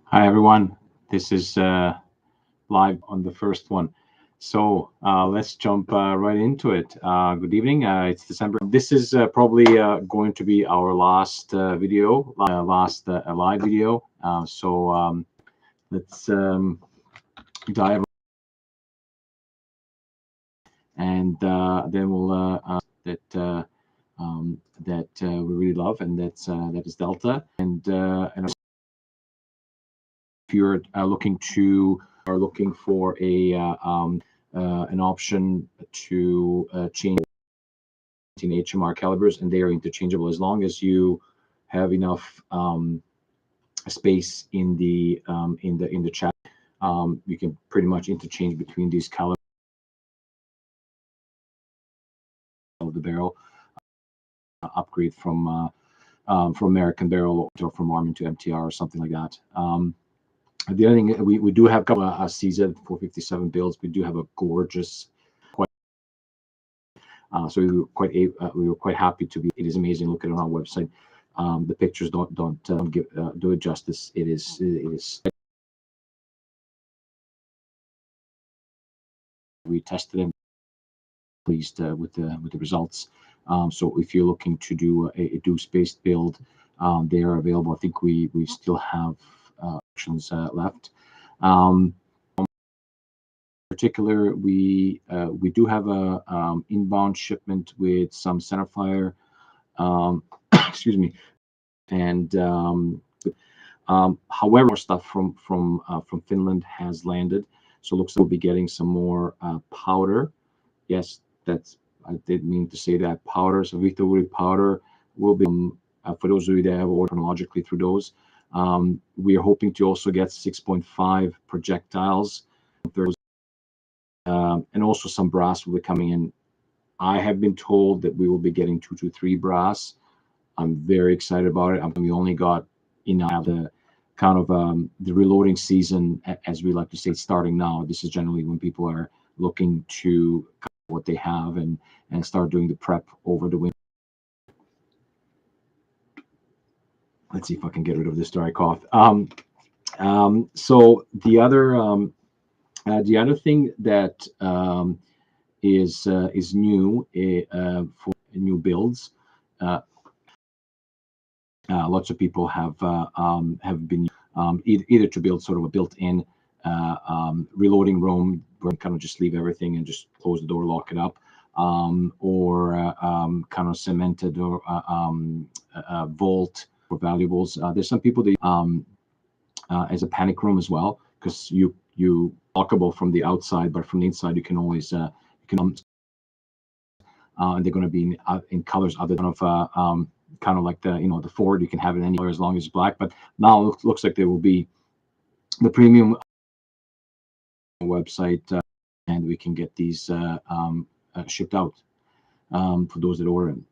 Hi everyone, this is live on the first one. So let's jump right into it. Good evening, it's December. This is probably going to be our last video, last live video. Let's dive and then we'll we really love, and that is Delta. And if you're looking for an option to change HMR calibers, and they are interchangeable as long as you have enough space in the chat. You can pretty much interchange between these calibers of the barrel, upgrade from American Barrel or from Armin to MTR or something like that. The other thing, we do have a couple of CZ 457 builds. We do have a gorgeous, so we were quite happy to be. It is amazing. Look at it on our website. The pictures don't do it justice. It is. We tested them, pleased with the results. So if you're looking to do a Deuce-based build, they are available. I think we still have options left. Particular, we do have a inbound shipment with some centerfire, excuse me, and however, more stuff from Finland has landed, so it looks like we'll be getting some more powder. Yes, I did mean to say that powder. So Victor powder will be for those of you that have ordered chronologically through those. We are hoping to also get 6.5 projectiles. And also some brass will be coming in. I have been told that we will be getting 2 to 3 brass. I'm very excited about it. We only got the kind of the reloading season, as we like to say, starting now. This is generally when people are looking to what they have and start doing the prep over the winter. Let's see if I can get rid of this dry cough. So the other thing that is new for new builds. Lots of people have been either to build sort of a built-in reloading room where you kind of just leave everything and just close the door, lock it up, or kind of cemented or vault for valuables. There's some people that as a panic room as well, because you lockable from the outside, but from the inside you can always and they're going to be in colors other than kind of like the Ford. You can have it any color as long as it's black. But now it looks like there will be the premium website, and we can get these shipped out for those that order them.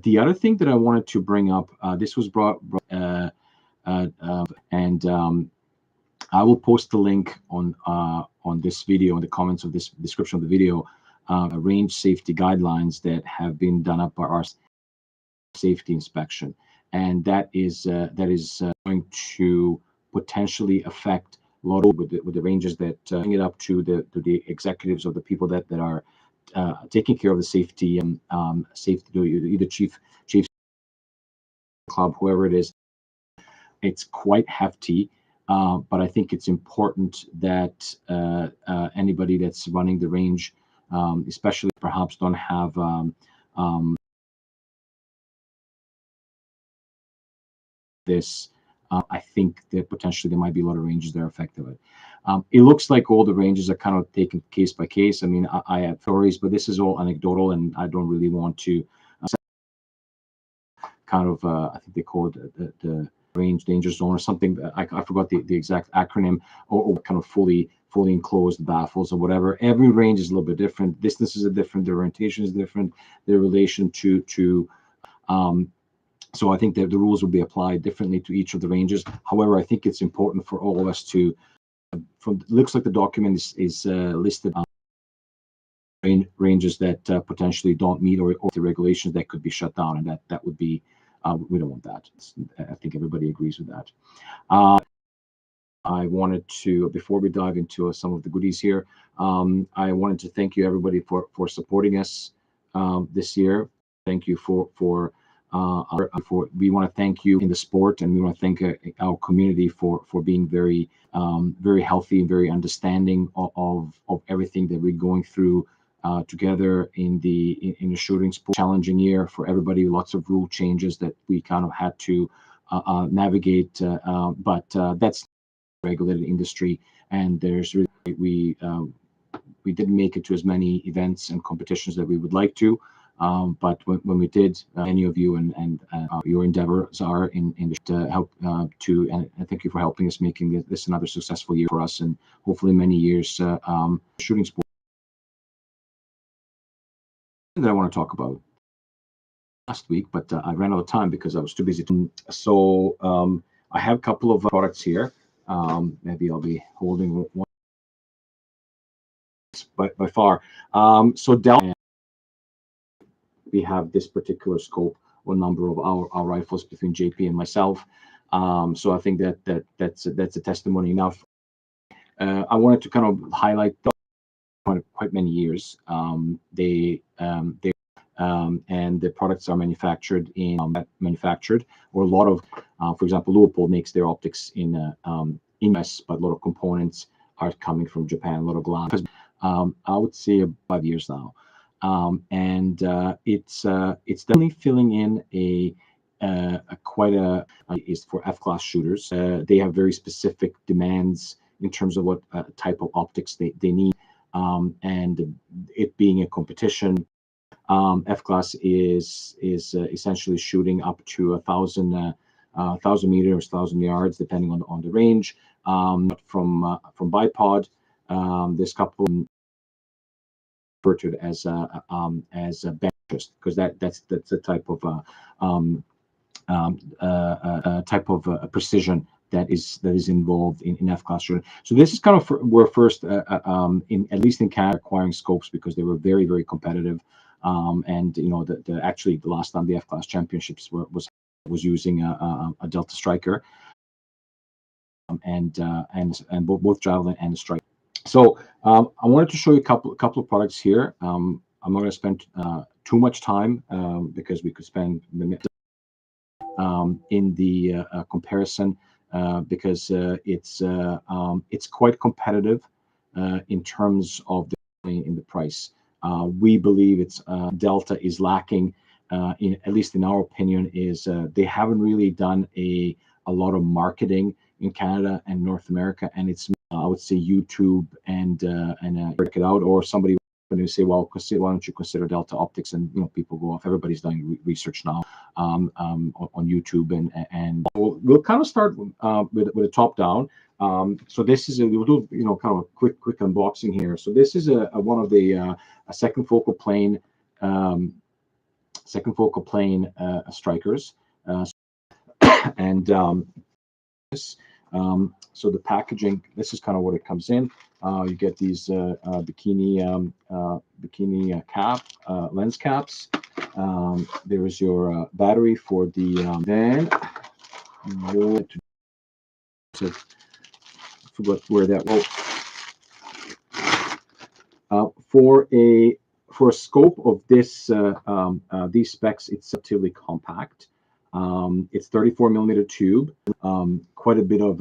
The other thing that I wanted to bring up, this was brought and I will post the link on this video in the comments of this description of the video. Range safety guidelines that have been done up by our safety inspection, and that is going to potentially affect a lot of with the ranges that bring it up to the executives or the people that are taking care of the safety and safety, either chief club, whoever it is. It's quite hefty. But I think it's important that anybody that's running the range, especially perhaps don't have this. I think that potentially there might be a lot of ranges that are affected with it. It looks like all the ranges are kind of taken case by case. I mean, I have theories, but this is all anecdotal, and I don't really want to kind of, I think they call it the range danger zone or something. I forgot the exact acronym, or kind of fully enclosed baffles or whatever. Every range is a little bit different. Distances are different. Their orientation is different. Their relation to so I think that the rules will be applied differently to each of the ranges. However, I think it's important for all of us to, looks like the document is listed ranges that potentially don't meet or the regulations that could be shut down, and that would be We don't want that. I think everybody agrees with that. I wanted to, before we dive into some of the goodies here, I wanted to thank you everybody for supporting us this year. Thank you for we want to thank you in the sport, and we want to thank our community for being very very healthy and very understanding of everything that we're going through together in the shooting sport. Challenging year for everybody, lots of rule changes that we kind of had to navigate, but that's regulated industry, and there's really we didn't make it to as many events and competitions that we would like to, but when we did, many of you and your endeavors are in to help and thank you for helping us making this another successful year for us, and hopefully many years shooting sport. That I want to talk about last week, but I ran out of time because I was too busy. So I have a couple of products here. Maybe I'll be holding one by far. So Delta, we have this particular scope or number of our rifles between JP and myself. So I think that's a testimony enough. I wanted to kind of highlight quite many years. And the products are manufactured or a lot of, for example, Leupold makes their optics in US, but a lot of components are coming from Japan. A lot of glass. I would say 5 years now, and it's definitely filling in a quite a is for F-class shooters. They have very specific demands in terms of what type of optics they need, and it being a competition. F-class is essentially shooting up to 1,000 meters, 1,000 yards, depending on the range. From bipod, this couple referred to it as a bench, because that's the type of precision that is involved in F-class shooting. So this is kind of we're first in, at least in Canada, acquiring scopes because they were very, very competitive. And you know, actually the last time the F-class championships was using a Delta Striker, and both Javelin and Striker. So I wanted to show you a couple of products here. I'm not going to spend too much time because we could spend minutes in the comparison, because it's quite competitive in terms of the price. We believe it's Delta is lacking, at least in our opinion, is they haven't really done a lot of marketing in Canada and North America, and it's I would say YouTube and check it out, or somebody when you say, well, why don't you consider Delta Optics, and you know, people go off. Everybody's doing research now on YouTube, and we'll kind of start with a top down. So this is we'll do, you know, kind of a quick unboxing here. So this is one of the a second focal plane strikers, and so the packaging, this is kind of what it comes in. You get these bikini cap lens caps. There is your battery for the then. So forgot where that for a scope of this these specs, it's relatively compact. It's 34 millimeter tube, quite a bit of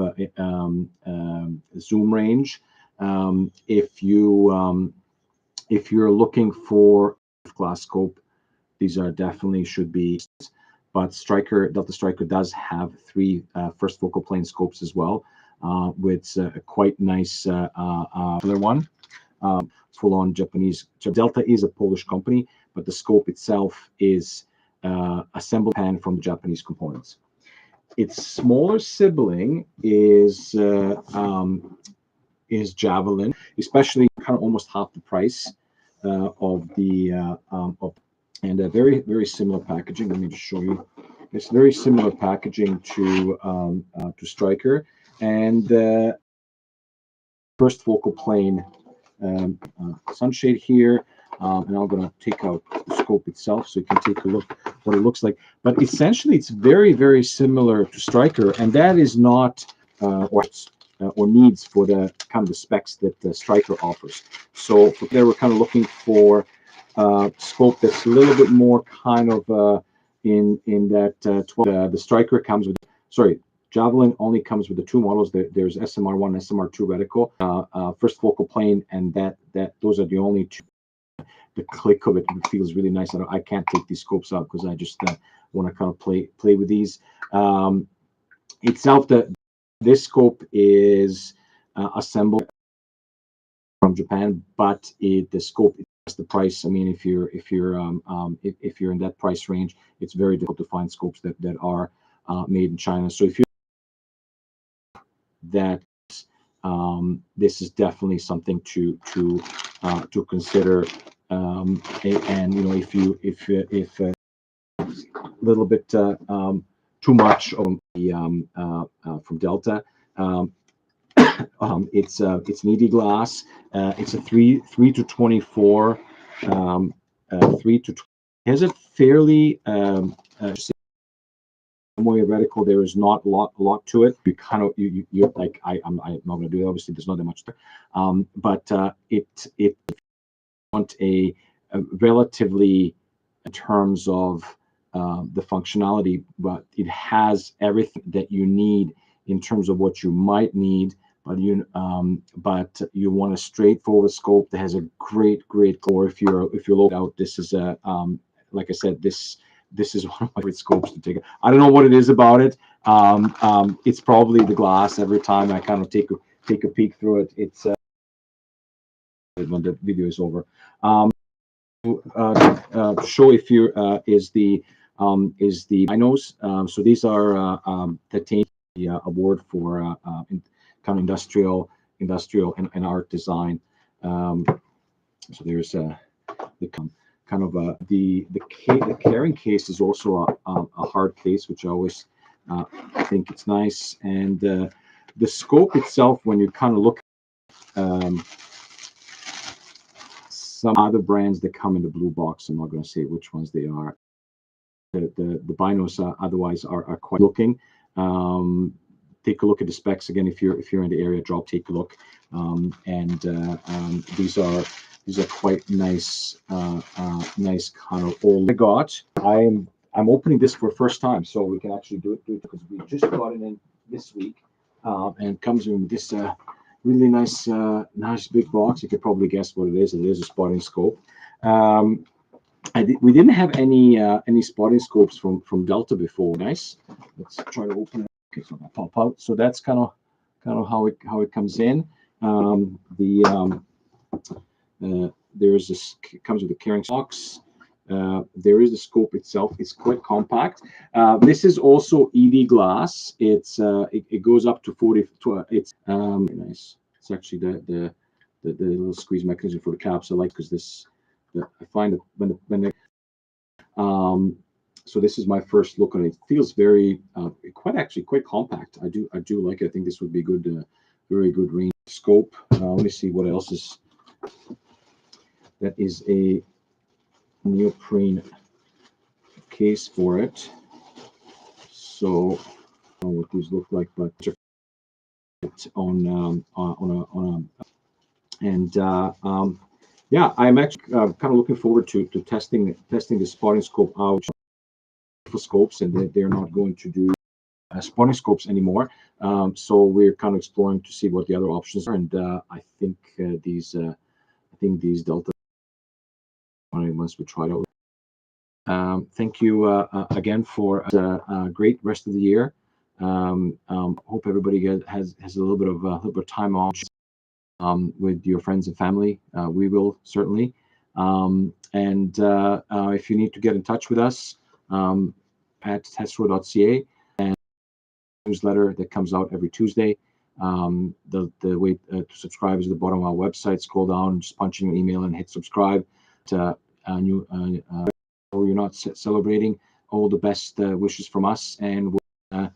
zoom range. If you're looking for glass scope, these are definitely should be. But Delta Striker does have 3 first focal plane scopes as well, with a quite nice other one, full-on Japanese. So Delta is a Polish company, but the scope itself is assembled from the Japanese components. Its smaller sibling is Javelin, especially kind of almost half the price of the and a very, very similar packaging. Let me just show you. It's very similar packaging to Striker, and first focal plane sunshade here. and I'm going to take out the scope itself so you can take a look what it looks like. But essentially, it's very, very similar to Striker, and that is not or needs for the kind of the specs that the Striker offers. So there, we're kind of looking for scope that's a little bit more kind of in that 12. The Striker comes with, sorry, Javelin only comes with the two models. There's SMR1 and SMR2 reticle, first focal plane, and those are the only two. The click of it feels really nice. I can't take these scopes out because I just want to kind of play with these. Itself, this scope is assembled from Japan, but the scope is the price. I mean, if you're in that price range, it's very difficult to find scopes that are made in China. So if you that this is definitely something to consider, and if a little bit too much on the from Delta, it's an ED glass. It's a 3 to 24, 3 to 20. It has a fairly reticle. There is not a lot to it. You kind of you're like I'm not going to do it. Obviously, there's not that much there, but it want a relatively in terms of the functionality, but it has everything that you need in terms of what you might need. But you want a straightforward scope that has a great core. If you're low out, this is a like I said, this is one of my favorite scopes to take. I don't know what it is about it. It's probably the glass. Every time I kind of take a peek through it, it's when the video is over. Show if you is the binos. So these are the award for kind of industrial and art design. So there's the kind of the carrying case is also a hard case, which I always think it's nice. And the scope itself, when you kind of look some other brands that come in the blue box, I'm not going to say which ones they are. The binos otherwise are quite looking. Take a look at the specs again if you're in the area. Take a look, and these are quite nice, nice kind of old. I'm opening this for the first time, so we can actually do it because we just got it in this week, and it comes in this really nice big box. You could probably guess what it is. It is a spotting scope. We didn't have any spotting scopes from Delta before. Nice. Let's try to open it. Okay, so that pop out. So that's kind of how it comes in. There is this comes with a carrying box. There is the scope itself. It's quite compact. This is also ED glass. It goes up to 40. It's nice. It's actually the little squeeze mechanism for the caps. I like because I find that when so this is my first look on it. It feels very quite compact. I do like it. I think this would be good, very good range scope. Let me see what else is. That is a neoprene case for it. So I don't know what these look like, but on yeah, I'm actually kind of looking forward to testing the spotting scope out. Scopes, and they're not going to do spotting scopes anymore. So we're kind of exploring to see what the other options are, and I think these Delta once we try it out. Thank you again for a great rest of the year. Hope everybody has a little bit of time off with your friends and family. We will certainly. And if you need to get in touch with us, at tesro.ca, and newsletter that comes out every Tuesday. The way to subscribe is at the bottom of our website. Scroll down, just punch in your email and hit subscribe. Or you're not celebrating, all the best wishes from us, and we'll